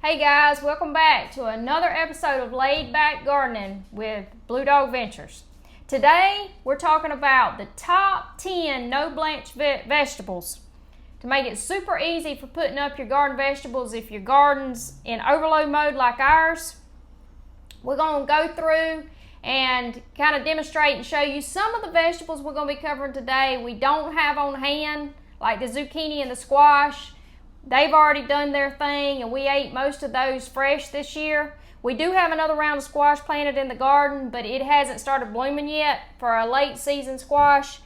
Hey guys, welcome back to another episode of Laid Back Gardening with Blue Dog Ventures. Today we're talking about the top 10 no blanch vegetables to make it super easy for putting up your garden vegetables if your garden's in overload mode like ours. We're going to go through and kind of demonstrate and show you some of the vegetables we're going to be covering today we don't have on hand, like the zucchini and the squash. They've already done their thing and we ate most of those fresh this year. We do have another round of squash planted in the garden, but it hasn't started blooming yet for a late season squash.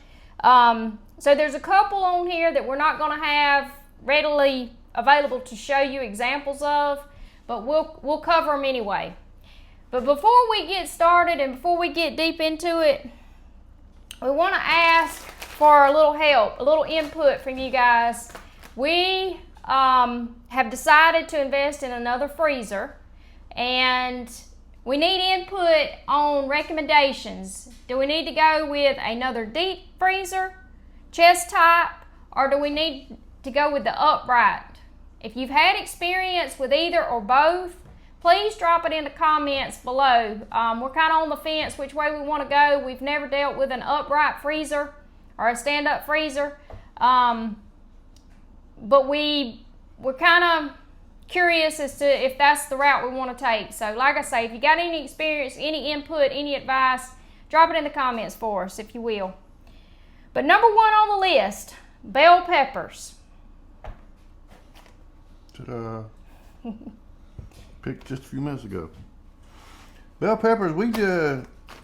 So there's a couple on here that we're not going to have readily available to show you examples of, but we'll cover them anyway. But before we get started and before we get deep into it, we want to ask for a little help, a little input from you guys. We have decided to invest in another freezer, and we need input on recommendations. Do we need to go with another deep freezer, chest type, or do we need to go with the upright? If you've had experience with either or both, please drop it in the comments below. We're kind of on the fence which way we want to go. We've never dealt with an upright freezer or a stand-up freezer. But we're kind of curious as to if that's the route we want to take. So like I say, if you got any experience, any input, any advice, drop it in the comments for us if you will. But number one on the list, bell peppers. Picked just a few minutes ago. Bell peppers, we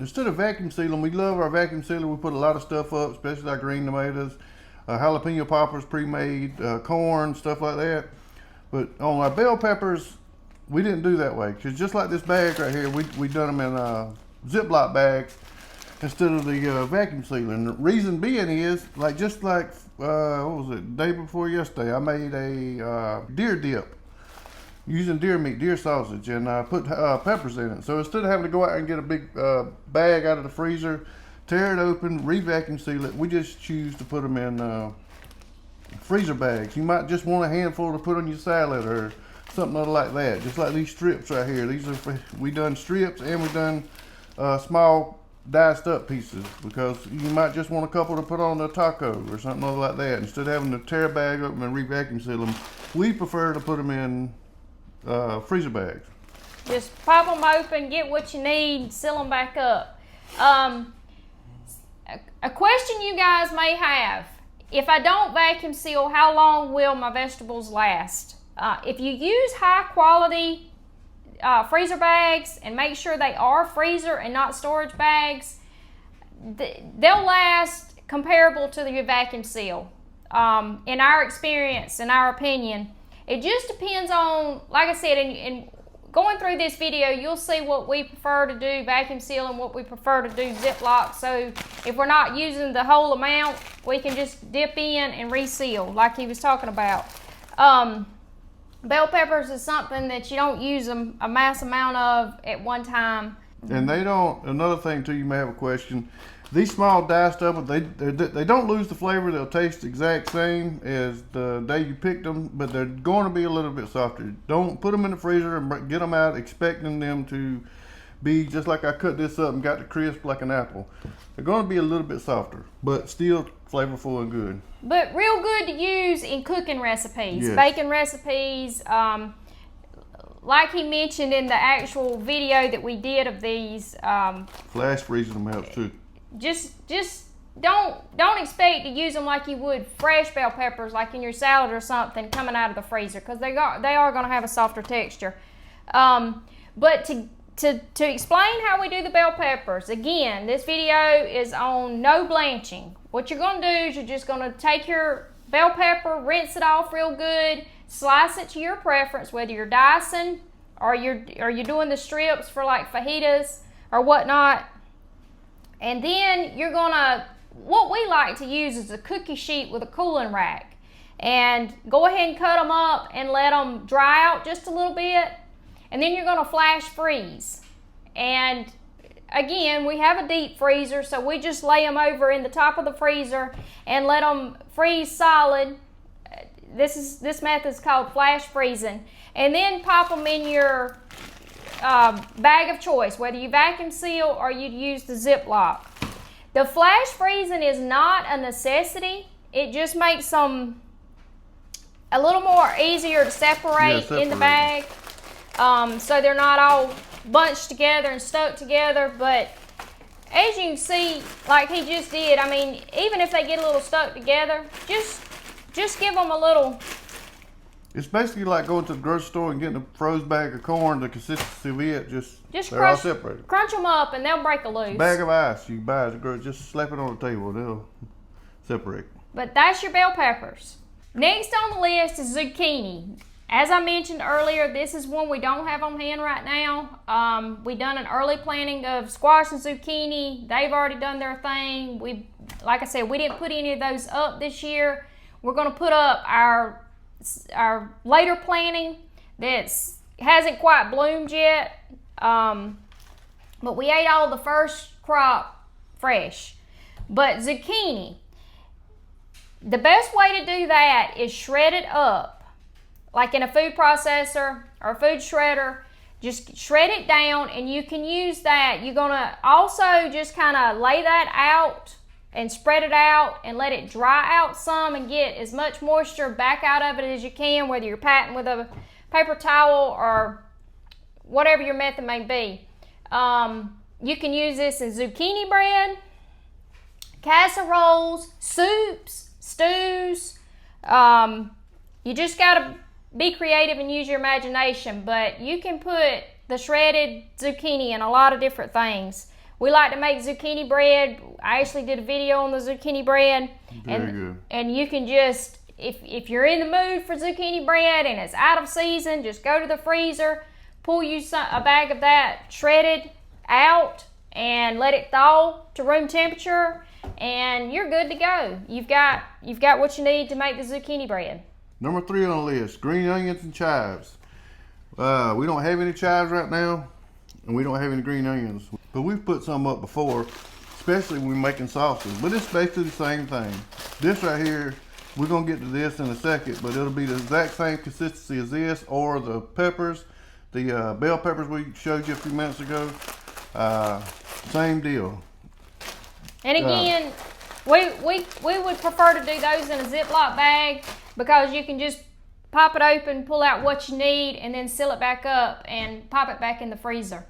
instead of vacuum sealing, we love our vacuum sealer. We put a lot of stuff up, especially like green tomatoes. Jalapeno poppers pre-made, corn, stuff like that. But on our bell peppers, we didn't do that way. Because just like this bag right here, we done them in Ziploc bags instead of the vacuum sealer. And the reason being is, what was it, day before yesterday, I made a deer dip using deer meat, deer sausage, and I put peppers in it. So instead of having to go out and get a big bag out of the freezer, tear it open, re-vacuum seal it, we just choose to put them in freezer bags. You might just want a handful to put on your salad or something like that. Just like these strips right here. These are we done strips and we done small diced up pieces because you might just want a couple to put on a taco or something like that. Instead of having to tear a bag open and re-vacuum seal them, we prefer to put them in freezer bags. Just pop them open, get what you need, seal them back up. A question you guys may have: if I don't vacuum seal, how long will my vegetables last? If you use high quality freezer bags and make sure they are freezer and not storage bags, they'll last comparable to your vacuum seal. In our experience, in our opinion, it just depends on, like I said, in going through this video, you'll see what we prefer to do vacuum seal and what we prefer to do Ziploc. So if we're not using the whole amount, we can just dip in and reseal like he was talking about. Bell peppers is something that you don't use a mass amount of at one time. And they don't, another thing too, you may have a question. These small diced up, they don't lose the flavor. They'll taste the exact same as the day you picked them, but they're going to be a little bit softer. Don't put them in the freezer and get them out expecting them to be just like I cut this up and got the crisp like an apple. They're going to be a little bit softer, but still flavorful and good. But real good to use in cooking recipes, yes. Baking recipes. Like he mentioned in the actual video that we did of these. Flash freezing them helps too. Just don't expect to use them like you would fresh bell peppers, like in your salad or something coming out of the freezer, because they are going to have a softer texture. But to explain how we do the bell peppers, again, this video is on no blanching. What you're going to do is you're just going to take your bell pepper, rinse it off real good, slice it to your preference, whether you're dicing or you're doing the strips for like fajitas or whatnot. And then you're gonna, what we like to use is a cookie sheet with a cooling rack. And go ahead and cut them up and let them dry out just a little bit. And then you're gonna flash freeze. And again, we have a deep freezer, so we just lay them over in the top of the freezer and let them freeze solid. this method is called flash freezing. And then pop them in your bag of choice, whether you vacuum seal or you use the Ziploc. The flash freezing is not a necessity. It just makes them a little more easier to separate in the bag. So they're not all bunched together and stuck together. But as you can see, like he just did, I mean, even if they get a little stuck together, just give them a little. It's basically like going to the grocery store and getting a frozen bag of corn. The consistency of it, just they're all separated. Crunch them up and they'll break a loose. Bag of ice you buy at the grocery, just slap it on the table, they'll separate. But that's your bell peppers. Next on the list is zucchini. As I mentioned earlier, this is one we don't have on hand right now. We done an early planting of squash and zucchini. They've already done their thing. Like I said, we didn't put any of those up this year. We're going to put up our later planting that hasn't quite bloomed yet. But we ate all the first crop fresh. But zucchini, the best way to do that is shred it up, like in a food processor or a food shredder. Just shred it down, and you can use that. You're gonna also just kind of lay that out and spread it out and let it dry out some and get as much moisture back out of it as you can, whether you're patting with a paper towel or whatever your method may be. You can use this in zucchini bread, casseroles, soups, stews. You just gotta be creative and use your imagination, but you can put the shredded zucchini in a lot of different things. We like to make zucchini bread. I actually did a video on the zucchini bread. Very good. And you can just, if you're in the mood for zucchini bread and it's out of season, just go to the freezer, pull you a bag of that shredded out and let it thaw to room temperature, and you're good to go. You've got what you need to make the zucchini bread. Number 3 on the list, green onions and chives. We don't have any chives right now, and we don't have any green onions. But we've put some up before, especially when we're making sauces. But it's basically the same thing. This right here, we're gonna get to this in a second, but it'll be the exact same consistency as this, or the peppers, the bell peppers we showed you a few minutes ago. Same deal. And again, we would prefer to do those in a Ziploc bag, because you can just pop it open, pull out what you need, and then seal it back up and pop it back in the freezer.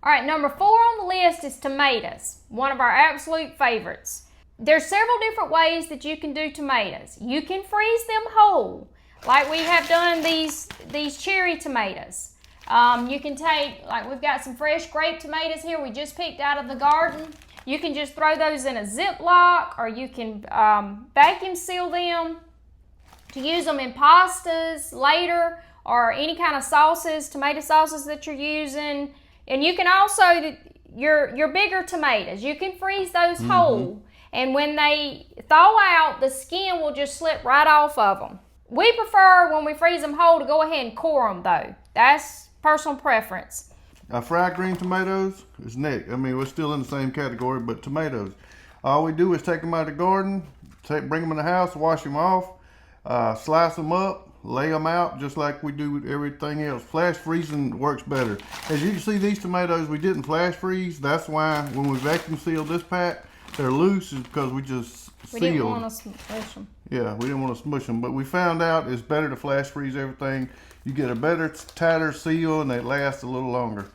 All right, number 4 on the list is tomatoes, one of our absolute favorites. There's several different ways that you can do tomatoes. You can freeze them whole, like we have done these cherry tomatoes. You can take, like we've got some fresh grape tomatoes here we just picked out of the garden. You can just throw those in a Ziploc, or you can vacuum seal them to use them in pastas later, or any kind of sauces, tomato sauces that you're using. And you can also, your bigger tomatoes, you can freeze those whole. And when they thaw out, the skin will just slip right off of them. We prefer, when we freeze them whole, to go ahead and core them though. That's personal preference. Fried green tomatoes is next. I mean, we're still in the same category, but tomatoes. All we do is take them out of the garden, bring them in the house, wash them off, slice them up, lay them out just like we do with everything else. Flash freezing works better. As you can see, these tomatoes we didn't flash freeze. That's why when we vacuum sealed this pack, they're loose, is because we just sealed. We didn't want to smush them. Yeah, we didn't want to smush them, but we found out it's better to flash freeze everything. You get a better, tighter seal, and they last a little longer.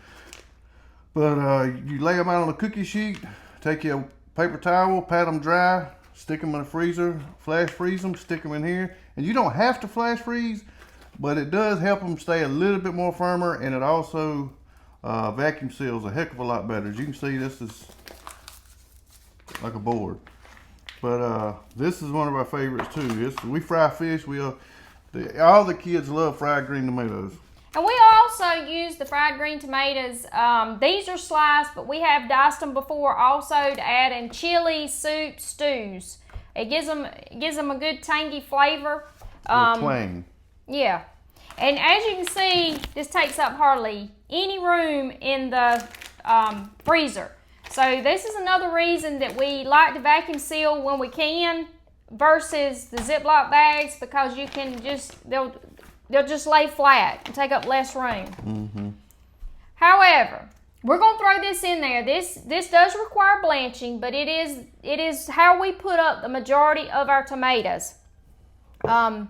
But you lay them out on a cookie sheet, take your paper towel, pat them dry, stick them in the freezer, flash freeze them, stick them in here. And you don't have to flash freeze, but it does help them stay a little bit more firmer, and it also vacuum seals a heck of a lot better. As you can see, this is like a board. But this is one of our favorites too. We fry fish. All the kids love fried green tomatoes. And we also use the fried green tomatoes. These are sliced, but we have diced them before also to add in chili, soup, stews. It gives them a good tangy flavor. Twang. Yeah. And as you can see, this takes up hardly any room in the freezer. So this is another reason that we like to vacuum seal when we can. versus the Ziploc bags because you can they'll just lay flat and take up less room. Mm-hmm. However, we're gonna throw this in there. This does require blanching, but it is how we put up the majority of our tomatoes. The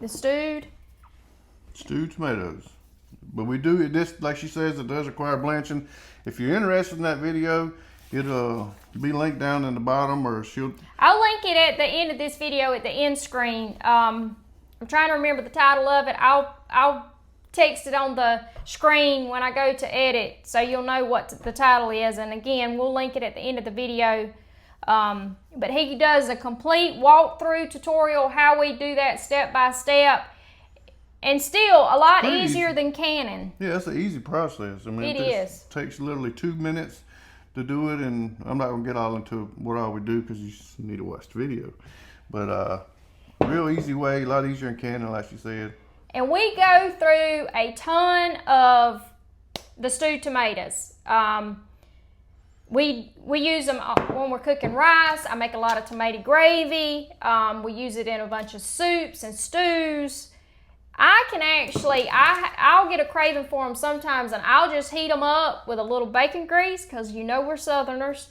stewed tomatoes. But we do this, like she says, it does require blanching. If you're interested in that video, it'll be linked down in the bottom, or I'll link it at the end of this video at the end screen. I'm trying to remember the title of it. I'll text it on the screen when I go to edit, so you'll know what the title is. And again, we'll link it at the end of the video. But he does a complete walkthrough tutorial how we do that step by step, and still a lot easier than canning. Yeah, it's an easy process. I mean, it takes literally 2 minutes to do it, and I'm not gonna get all into what all we do because you just need to watch the video. But real easy way, a lot easier than canning, like she said. And we go through a ton of the stewed tomatoes. We use them when we're cooking rice. I make a lot of tomato gravy. We use it in a bunch of soups and stews. I can actually, I'll get a craving for them sometimes, and I'll just heat them up with a little bacon grease, because you know we're Southerners,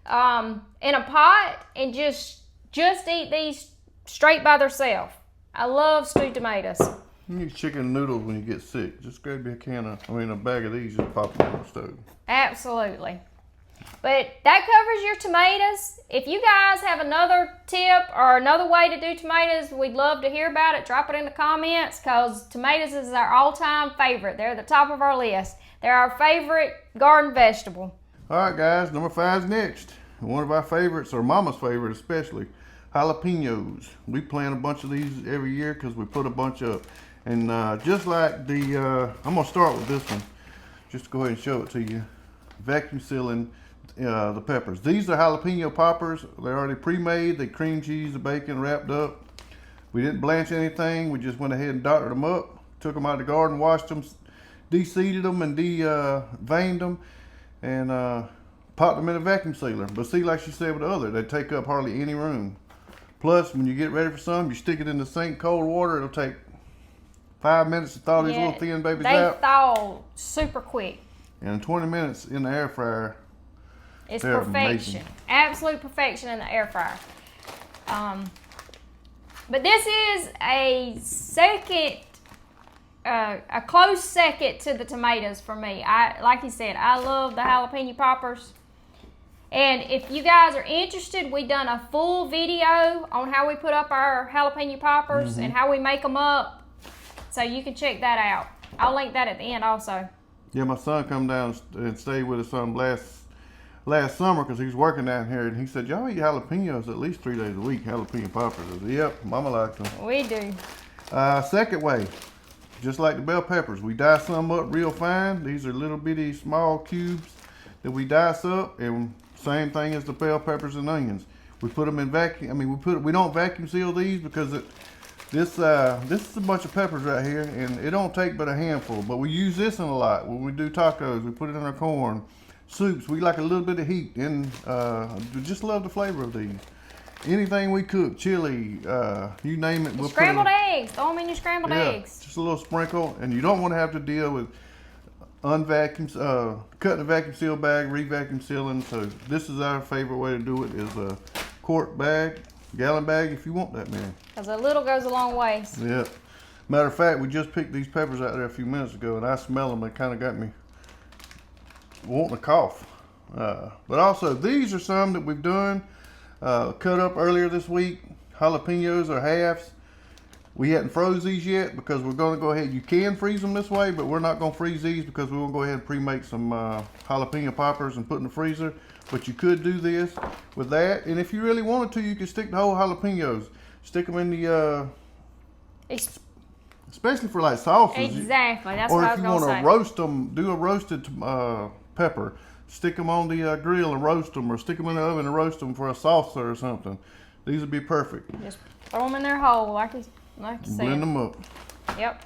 in a pot, and just eat these straight by themselves. I love stewed tomatoes. You need chicken noodles when you get sick. Just grab you a bag of these, just pop them on the stove. Absolutely. But that covers your tomatoes. If you guys have another tip or another way to do tomatoes, we'd love to hear about it. Drop it in the comments, because tomatoes is our all-time favorite. They're the top of our list. They're our favorite garden vegetable. All right, guys, number 5 is next. One of our favorites, or Mama's favorite especially, jalapenos. We plant a bunch of these every year because we put a bunch up. And just like I'm going to start with this one, just to go ahead and show it to you. Vacuum sealing the peppers. These are jalapeno poppers. They're already pre-made. They cream cheese, the bacon wrapped up. We didn't blanch anything. We just went ahead and doctored them up, took them out of the garden, washed them, de-seeded them, and veined them, and popped them in a vacuum sealer. But see, like she said with the other, they take up hardly any room. Plus, when you get ready for some, you stick it in the sink, cold water. It'll take 5 minutes to thaw these little thin babies out. They thaw super quick. And 20 minutes in the air fryer. It's perfection. Amazing. Absolute perfection in the air fryer. But this is a second, a close second to the tomatoes for me. Like you said, I love the jalapeno poppers. And if you guys are interested, we've done a full video on how we put up our jalapeno poppers and how we make them up. So you can check that out. I'll link that at the end also. Yeah, my son come down and stayed with us last summer because he was working down here, and he said, y'all eat jalapenos at least 3 days a week, jalapeno poppers. I said, yep, Mama likes them. We do. Second way, just like the bell peppers, we dice some up real fine. These are little bitty small cubes that we dice up, and same thing as the bell peppers and onions. We put them in vacuum. We don't vacuum seal these because this is a bunch of peppers right here, and it don't take but a handful. But we use this in a lot when we do tacos. We put it in our corn, soups. We like a little bit of heat, and we just love the flavor of these. Anything we cook, chili, you name it. We'll scrambled eggs. Throw them in your scrambled eggs. Just a little sprinkle, and you don't want to have to deal with cutting a vacuum seal bag, re-vacuum sealing. So this is our favorite way to do it, is a quart bag, gallon bag if you want that many. Because a little goes a long way. Yeah. Matter of fact, we just picked these peppers out there a few minutes ago, and I smell them. It kind of got me wanting to cough. But also, these are some that we've done, cut up earlier this week. Jalapenos are halves. We hadn't froze these yet because we're going to go ahead. You can freeze them this way, but we're not going to freeze these because we want to go ahead and pre-make some jalapeno poppers and put in the freezer. But you could do this with that. And if you really wanted to, you could stick the whole jalapenos. Stick them in the, especially for like sauces. Exactly, that's what I was going to say. Or if you want to roast them, do a roasted pepper. Stick them on the grill and roast them, or stick them in the oven and roast them for a salsa or something. These would be perfect. Just throw them in their hole, like you said. Blend them up. Yep.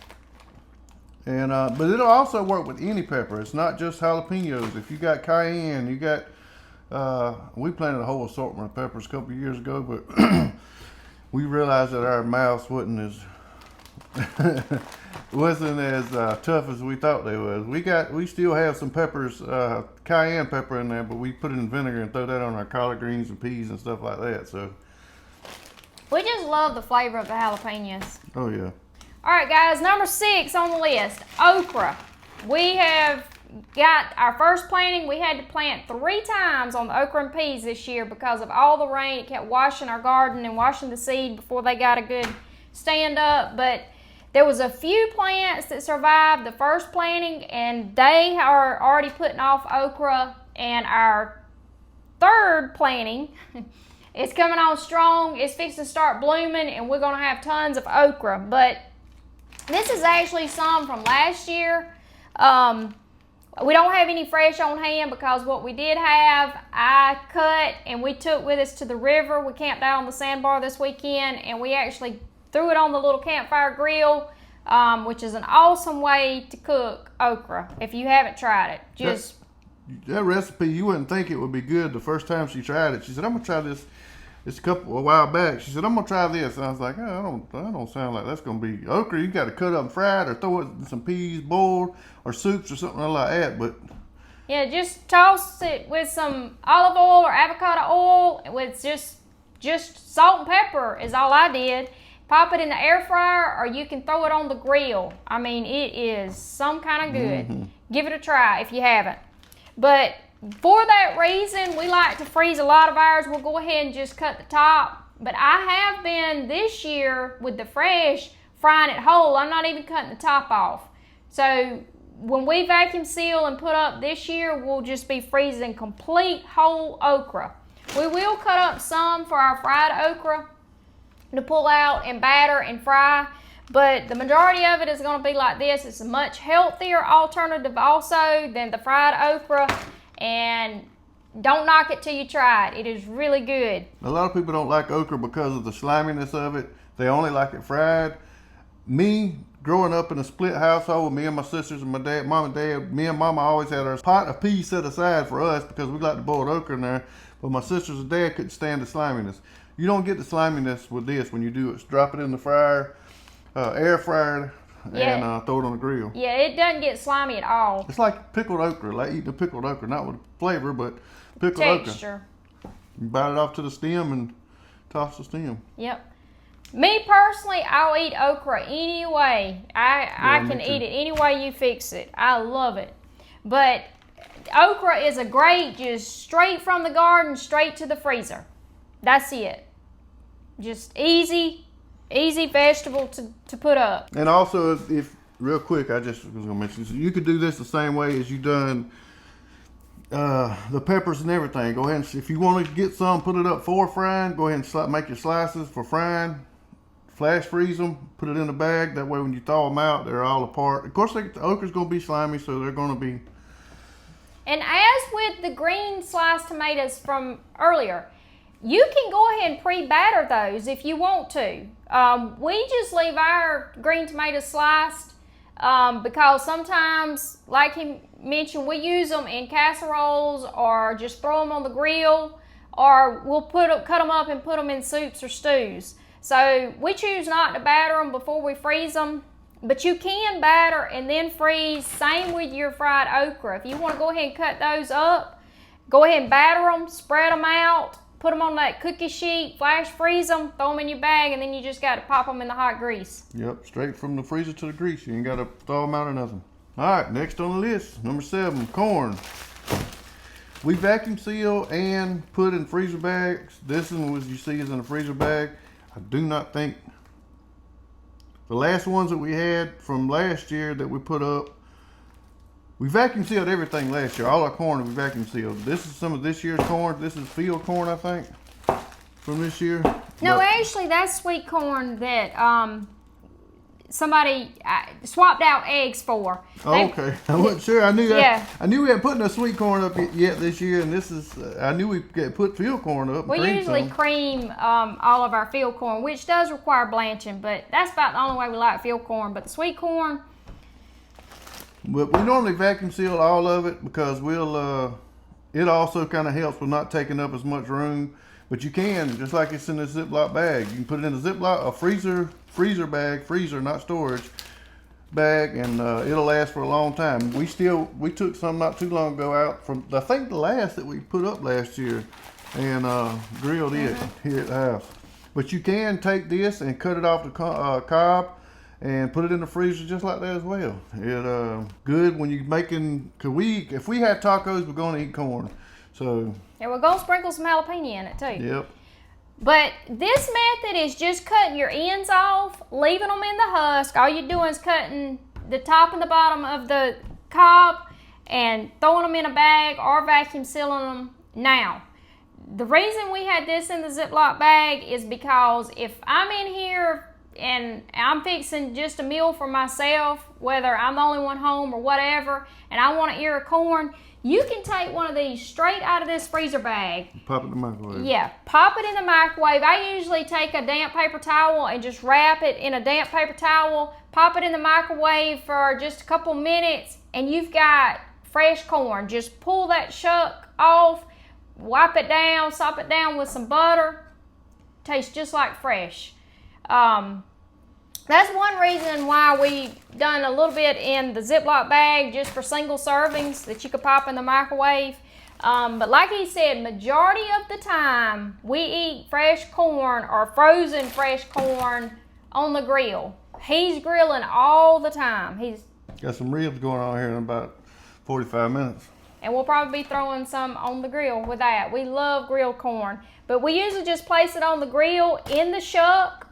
And but it'll also work with any pepper. It's not just jalapenos. If you got cayenne, you got we planted a whole assortment of peppers a couple of years ago, but we realized that our mouths wasn't as tough as we thought they was. We still have some peppers, cayenne pepper in there, but we put it in vinegar and throw that on our collard greens and peas and stuff like that. So we just love the flavor of the jalapenos. oh yeah. All right, guys, number 6 on the list, okra. We have got our first planting. We had to plant 3 times on the okra and peas this year because of all the rain. It kept washing our garden and washing the seed before they got a good stand up. But there was a few plants that survived the first planting, and they are already putting off okra. And our third planting is coming on strong. It's fixing to start blooming, and we're going to have tons of okra. But this is actually some from last year. We don't have any fresh on hand because what we did have, I cut and we took with us to the river. We camped out on the sandbar this weekend, and we actually threw it on the little campfire grill, which is an awesome way to cook okra if you haven't tried it. That recipe, you wouldn't think it would be good the first time she tried it. She said, I'm gonna try this. It's a while back. She said, I'm gonna try this. And I was like, oh, I don't sound like that's gonna be okra. You got to cut up and fry it, or throw it in some peas boiled, or soups or something like that. But yeah, just toss it with some olive oil or avocado oil with just salt and pepper is all I did. Pop it in the air fryer, or you can throw it on the grill. I mean, it is some kind of good. Mm-hmm. Give it a try if you haven't. But for that reason, we like to freeze a lot of ours. We'll go ahead and just cut the top. But I have been this year with the fresh frying it whole. I'm not even cutting the top off. So when we vacuum seal and put up this year, we'll just be freezing complete whole okra. We will cut up some for our fried okra to pull out and batter and fry. But the majority of it is going to be like this. It's a much healthier alternative also than the fried okra. And don't knock it till you try it. It is really good. A lot of people don't like okra because of the sliminess of it. They only like it fried. Me, growing up in a split household with me and my sisters and my dad, mom and dad, me and mama always had our pot of peas set aside for us because we like to boil okra in there. But my sisters and dad couldn't stand the sliminess. You don't get the sliminess with this when you do it. Drop it in the fryer, air fryer, and throw it on the grill. Yeah, it doesn't get slimy at all. It's like pickled okra, like eating a pickled okra, not with flavor, but pickled texture. Okra. You bite it off to the stem and toss the stem. Yep. Me personally, I'll eat okra any way. I can eat it any way you fix it. I love it. But okra is a great, just straight from the garden, straight to the freezer. That's it. Just easy vegetable to put up. And also, if real quick, I just was gonna mention, so you could do this the same way as you done the peppers and everything. Go ahead and, if you want to get some, put it up for frying. Go ahead and make your slices for frying. Flash freeze them, put it in a bag. That way, when you thaw them out, they're all apart. Of course, the okra's gonna be slimy, so they're gonna be. And as with the green sliced tomatoes from earlier, you can go ahead and pre-batter those if you want to. We just leave our green tomatoes sliced because sometimes, like he mentioned, we use them in casseroles or just throw them on the grill, or we'll cut them up and put them in soups or stews. So we choose not to batter them before we freeze them, but you can batter and then freeze. Same with your fried okra. If you want to go ahead and cut those up, go ahead and batter them, spread them out, put them on that cookie sheet, flash freeze them, throw them in your bag, and then you just got to pop them in the hot grease. Yep, straight from the freezer to the grease. You ain't got to throw them out or nothing. All right, next on the list, number 7, corn. We vacuum seal and put in freezer bags. This one, as you see, is in a freezer bag. I do not think the last ones that we had from last year that we put up, we vacuum sealed everything last year. All our corn we vacuum sealed. This is some of this year's corn. This is field corn, I think, from this year. No, actually, that's sweet corn that somebody swapped out eggs for. Okay, I wasn't sure. I knew that. I knew we hadn't put no sweet corn up yet this year, and this is. I knew we put field corn up. We usually cream all of our field corn, which does require blanching, but that's about the only way we like field corn. But the sweet corn. But we normally vacuum seal all of it because we'll. It also kind of helps with not taking up as much room. But you can, just like it's in a Ziploc bag. You can put it in a freezer bag, not storage bag, and it'll last for a long time. We took some not too long ago out from, I think the last that we put up last year, and grilled it here at the house. But you can take this and cut it off the cob and put it in the freezer just like that as well. It good when you're making, cause if we have tacos, we're gonna eat corn. So and we're gonna sprinkle some jalapeno in it too. Yep. But this method is just cutting your ends off, leaving them in the husk. All you're doing is cutting the top and the bottom of the cob and throwing them in a bag or vacuum sealing them. Now, the reason we had this in the Ziploc bag is because if I'm in here and I'm fixing just a meal for myself, whether I'm the only one home or whatever, and I want an ear of corn, you can take one of these straight out of this freezer bag. Pop it in the microwave. Yeah, pop it in the microwave. I usually take a damp paper towel and just wrap it in a damp paper towel, pop it in the microwave for just a couple minutes, and you've got fresh corn. Just pull that shuck off, wipe it down, sop it down with some butter. Tastes just like fresh. That's one reason why we done a little bit in the Ziploc bag, just for single servings that you could pop in the microwave. But like he said, majority of the time we eat fresh corn or frozen fresh corn on the grill. He's grilling all the time. He's got some ribs going on here in about 45 minutes. And we'll probably be throwing some on the grill with that. We love grilled corn. But we usually just place it on the grill in the shuck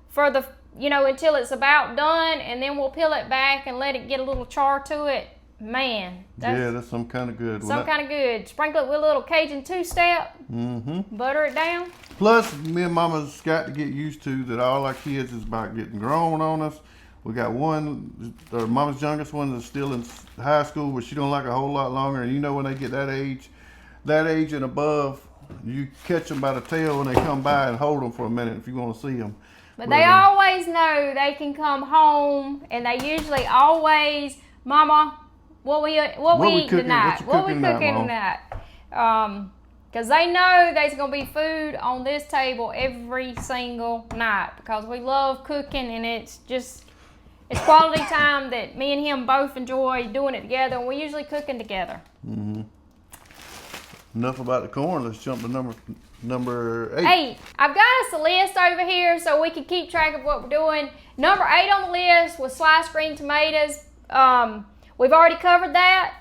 for the, until it's about done, and then we'll peel it back and let it get a little char to it. Man, that's some kind of good. Kind of good. Sprinkle it with a little Cajun two-step. Butter it down. Plus, me and Mama's got to get used to that all our kids is about getting grown on us. We got one, Mama's youngest one is still in high school, but she don't like a whole lot longer. And when they get that age and above, you catch them by the tail when they come by and hold them for a minute if you want to see them. But they always know they can come home, and they usually always, Mama, what we eating tonight? What we cooking tonight? Because they know there's going to be food on this table every single night, because we love cooking, and it's quality time that me and him both enjoy doing it together, and we're usually cooking together. Enough about the corn. Let's jump to number 8. 8. I've got us a list over here so we can keep track of what we're doing. Number 8 on the list was sliced green tomatoes. We've already covered that.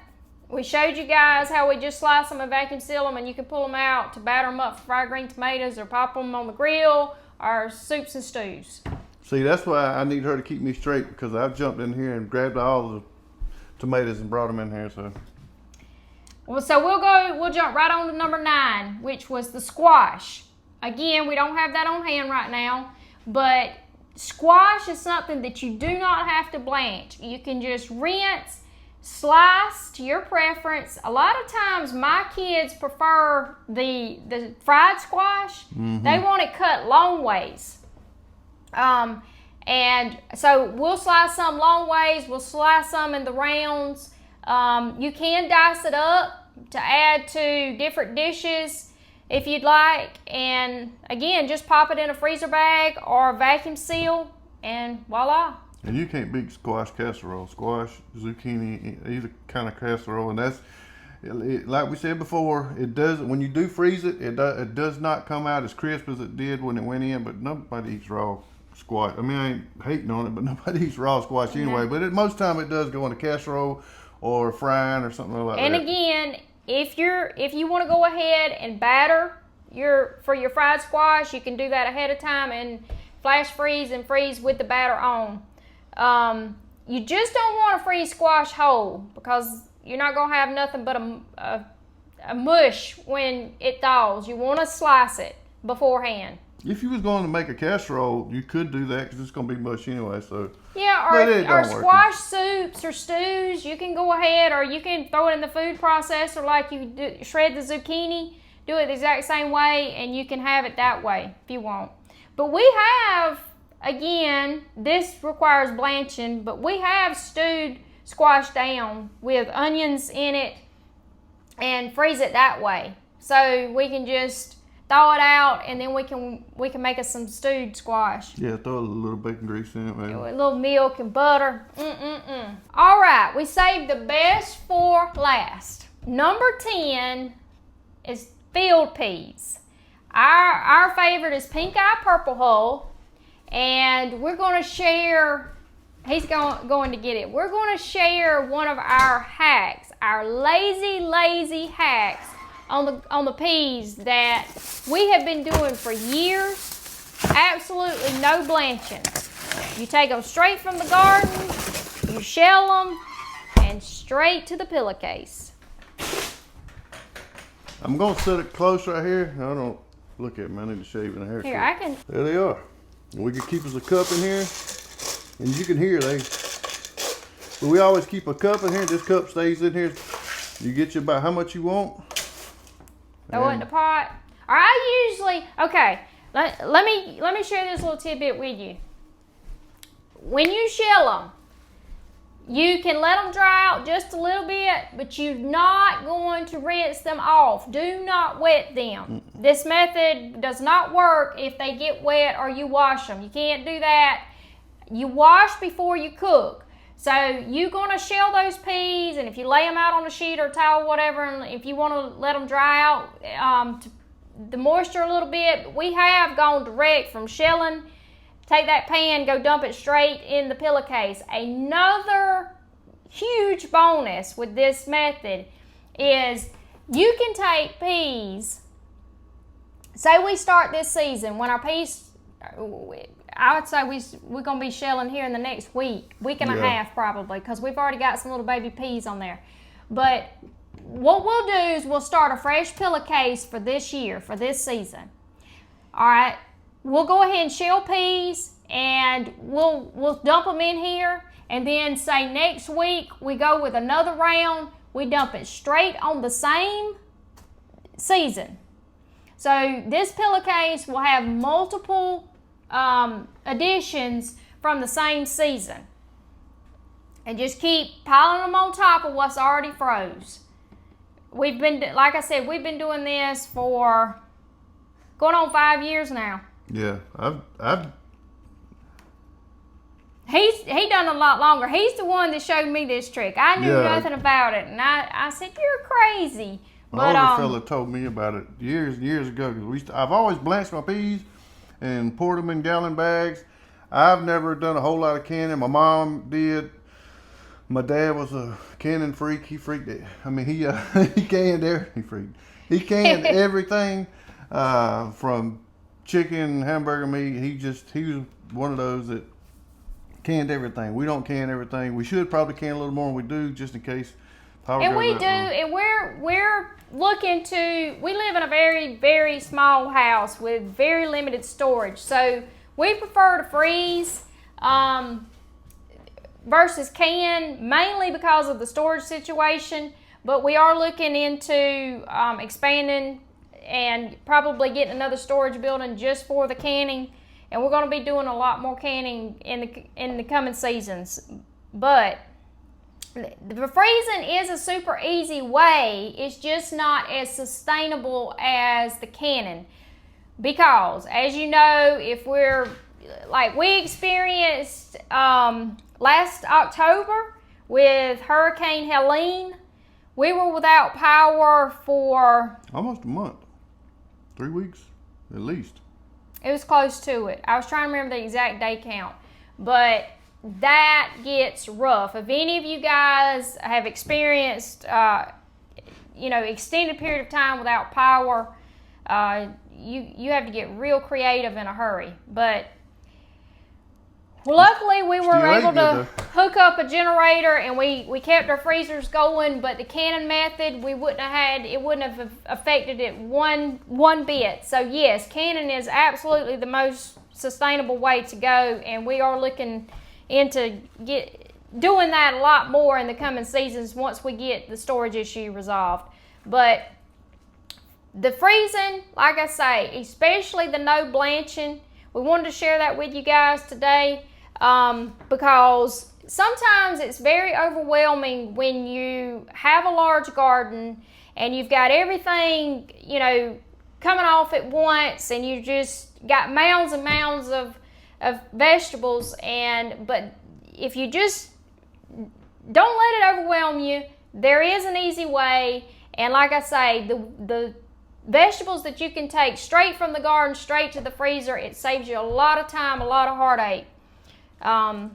We showed you guys how we just slice them and vacuum seal them, and you can pull them out to batter them up for fried green tomatoes or pop them on the grill or soups and stews. See, that's why I need her to keep me straight, because I've jumped in here and grabbed all the tomatoes and brought them in here. So we'll jump right on to number 9, which was the squash. Again, we don't have that on hand right now, but squash is something that you do not have to blanch. You can just rinse, slice to your preference. A lot of times my kids prefer the fried squash. They want it cut long ways. And so we'll slice some long ways, we'll slice some in the rounds. You can dice it up to add to different dishes if you'd like, and again, just pop it in a freezer bag or vacuum seal, and voila. And you can't beat squash casserole, squash, zucchini, either kind of casserole, and that's like we said before. It does, when you do freeze it, it does not come out as crisp as it did when it went in. But nobody eats raw squash. I mean, I ain't hating on it, but nobody eats raw squash anyway. But most time it does go in a casserole or frying or something like that. And again, if you want to go ahead and batter for your fried squash, you can do that ahead of time and flash freeze and freeze with the batter on. You just don't want to freeze squash whole, because you're not going to have nothing but a mush when it thaws. You want to slice it beforehand. If you was going to make a casserole, you could do that, because it's going to be mush anyway. So yeah, or squash soups or stews, you can go ahead, or you can throw it in the food processor like you do, shred the zucchini, do it the exact same way, and you can have it that way if you want. But we have, again, this requires blanching, but we have stewed squash down with onions in it and freeze it that way. So we can just thaw it out, and then we can make us some stewed squash. Yeah, throw a little bacon grease in it, man. With a little milk and butter. All right, we saved the best for last. Number 10 is field peas. Our favorite is pink eye purple hull, and we're going to share. He's going to get it. We're going to share one of our hacks, our lazy hacks on the peas that we have been doing for years. Absolutely no blanching. You take them straight from the garden, you shell them, and straight to the pillowcase. I'm going to set it close right here. I don't look at them. I need to shave in a haircut. Here, I can. There they are. We can keep us a cup in here. And you can hear but we always keep a cup in here. This cup stays in here. You get you about how much you want. Throw it in the pot. Or I usually, okay, let me share this little tidbit with you. When you shell them, you can let them dry out just a little bit, but you're not going to rinse them off. Do not wet them. This method does not work if they get wet or you wash them. You can't do that. You wash before you cook. So you're going to shell those peas, and if you lay them out on a sheet or towel, whatever, and if you want to let them dry out the moisture a little bit, we have gone direct from shelling. Take that pan, go dump it straight in the pillowcase. Another huge bonus with this method is you can take peas. Say we start this season when our peas, I would say we're going to be shelling here in the next week and a half probably, because we've already got some little baby peas on there. But what we'll do is we'll start a fresh pillowcase for this year, for this season. All right, we'll go ahead and shell peas, and we'll dump them in here, and then say next week we go with another round. We dump it straight on the same season. So this pillowcase will have multiple additions from the same season, and just keep piling them on top of what's already froze. We've been, like I said, we've been doing this for going on 5 years now. Yeah, He done a lot longer. He's the one that showed me this trick. I knew nothing about it, and I said, "You're crazy." My older fella told me about it years and years ago. Cause I've always blanched my peas and poured them in gallon bags. I've never done a whole lot of canning. My mom did. My dad was a canning freak. He freaked it. I mean, he canned He canned everything from chicken, hamburger meat. He was one of those that canned everything. We don't can everything. We should probably can a little more than we do, just in case power goes out. And we do, and we're looking to, we live in a very, very small house with very limited storage. So we prefer to freeze versus can, mainly because of the storage situation. But we are looking into expanding and probably getting another storage building just for the canning. And we're going to be doing a lot more canning in the coming seasons. But the freezing is a super easy way. It's just not as sustainable as the canning. Because, as you know, if we're, like we experienced last October with Hurricane Helene, we were without power for almost a month. 3 weeks, at least. It was close to it. I was trying to remember the exact day count. But that gets rough. If any of you guys have experienced, extended period of time without power, you have to get real creative in a hurry. But luckily we were able to hook up a generator, and we kept our freezers going. But the canning method, it wouldn't have affected it one bit. So yes, canning is absolutely the most sustainable way to go, and we are looking into doing that a lot more in the coming seasons once we get the storage issue resolved. But the freezing, like I say, especially the no blanching, we wanted to share that with you guys today because sometimes it's very overwhelming when you have a large garden and you've got everything, coming off at once and you just got mounds and mounds of vegetables. But if you just don't let it overwhelm you, there is an easy way. And like I say, the vegetables that you can take straight from the garden, straight to the freezer, it saves you a lot of time, a lot of heartache. And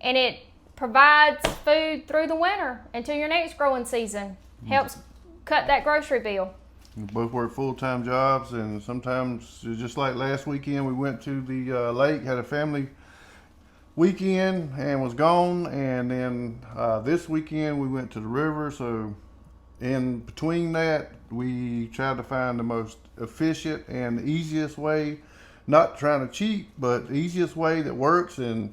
it provides food through the winter until your next growing season. Helps cut that grocery bill. We both work full-time jobs, and sometimes, just like last weekend, we went to the lake, had a family weekend and was gone, and then this weekend we went to the river. So in between that, we tried to find the most efficient and easiest way, not trying to cheat, but the easiest way that works, and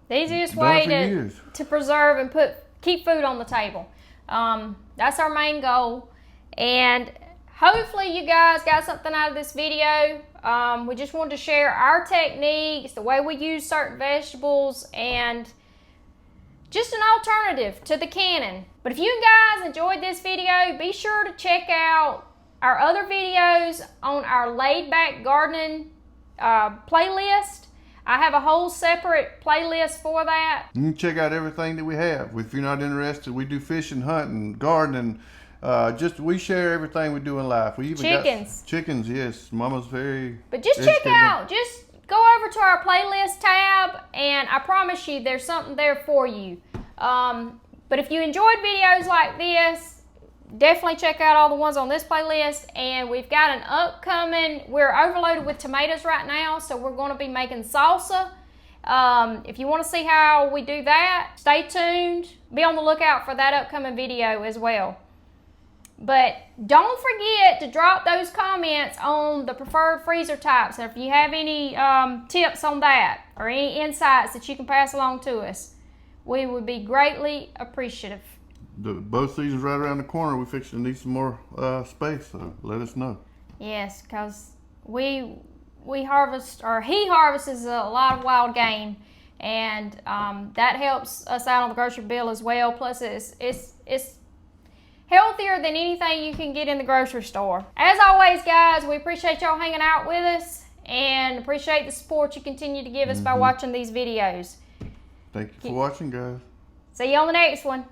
the easiest way to preserve and keep food on the table. That's our main goal, and hopefully you guys got something out of this video. We just wanted to share our techniques, the way we use certain vegetables, and just an alternative to the canning. But if you guys enjoyed this video, be sure to check out our other videos on our laid back gardening playlist. I have a whole separate playlist for that. You can check out everything that we have. If you're not interested, we do fishing, hunting, gardening. We share everything we do in life. We even chickens. Got chickens, yes. Mama's very. But just check out, just go over to our playlist tab, and I promise you there's something there for you. But if you enjoyed videos like this, definitely check out all the ones on this playlist. And we've got an upcoming, we're overloaded with tomatoes right now, so we're going to be making salsa. If you want to see how we do that, stay tuned. Be on the lookout for that upcoming video as well. But don't forget to drop those comments on the preferred freezer types. If you have any tips on that or any insights that you can pass along to us, we would be greatly appreciative. Both seasons right around the corner. We fixing to need some more space, so let us know. Yes, because we harvest, or he harvests a lot of wild game, and that helps us out on the grocery bill as well. Plus, it's healthier than anything you can get in the grocery store. As always, guys, we appreciate y'all hanging out with us and appreciate the support you continue to give us by watching these videos. Thank you for watching, guys. See you on the next one.